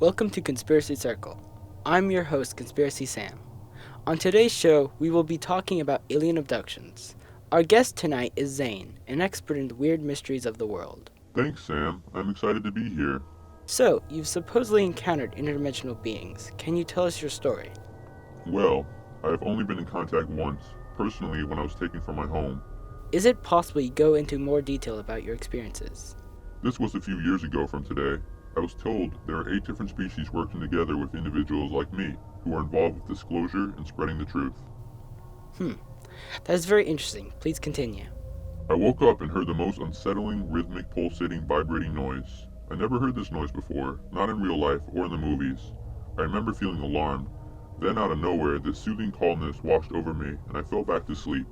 Welcome to Conspiracy Circle. I'm your host, Conspiracy Sam. On today's show, we will be talking about alien abductions. Our guest tonight is Zane, an expert in the weird mysteries of the world. Thanks, Sam. I'm excited to be here. So, you've supposedly encountered interdimensional beings. Can you tell us your story? Well, I have only been in contact once, personally when I was taken from my home. Is it possible you go into more detail about your experiences? This was a few years ago from today. I was told there are 8 different species working together with individuals like me, who are involved with disclosure and spreading the truth. That is very interesting. Please continue. I woke up and heard the most unsettling, rhythmic, pulsating, vibrating noise. I never heard this noise before, not in real life or in the movies. I remember feeling alarmed. Then out of nowhere, this soothing calmness washed over me, and I fell back to sleep.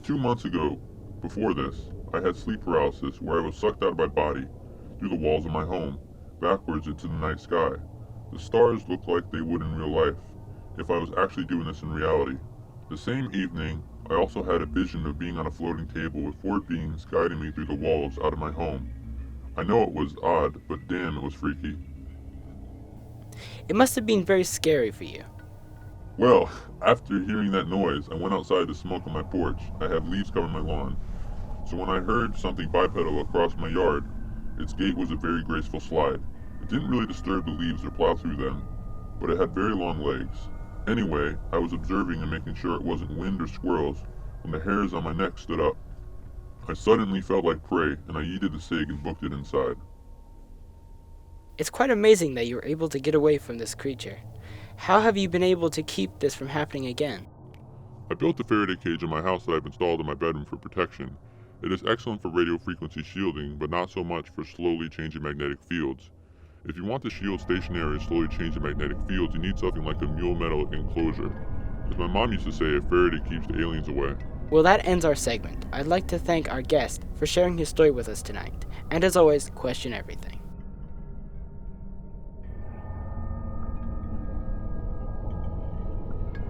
2 months ago, before this, I had sleep paralysis where I was sucked out of my body, through the walls of my home, backwards into the night sky. The stars looked like they would in real life, if I was actually doing this in reality. The same evening, I also had a vision of being on a floating table with 4 beings guiding me through the walls out of my home. I know it was odd, but damn, it was freaky. It must have been very scary for you. Well, after hearing that noise, I went outside to smoke on my porch. I have leaves covering my lawn. So when I heard something bipedal across my yard, its gait was a very graceful slide. It didn't really disturb the leaves or plow through them, but it had very long legs. Anyway, I was observing and making sure it wasn't wind or squirrels when the hairs on my neck stood up. I suddenly felt like prey, and I yeeted the cig and booked it inside. It's quite amazing that you were able to get away from this creature. How have you been able to keep this from happening again? I built a Faraday cage in my house that I've installed in my bedroom for protection. It is excellent for radio frequency shielding, but not so much for slowly changing magnetic fields. If you want to shield stationary and slowly changing magnetic fields, you need something like a mule metal enclosure. As my mom used to say, a Faraday keeps the aliens away. Well, that ends our segment. I'd like to thank our guest for sharing his story with us tonight. And as always, question everything.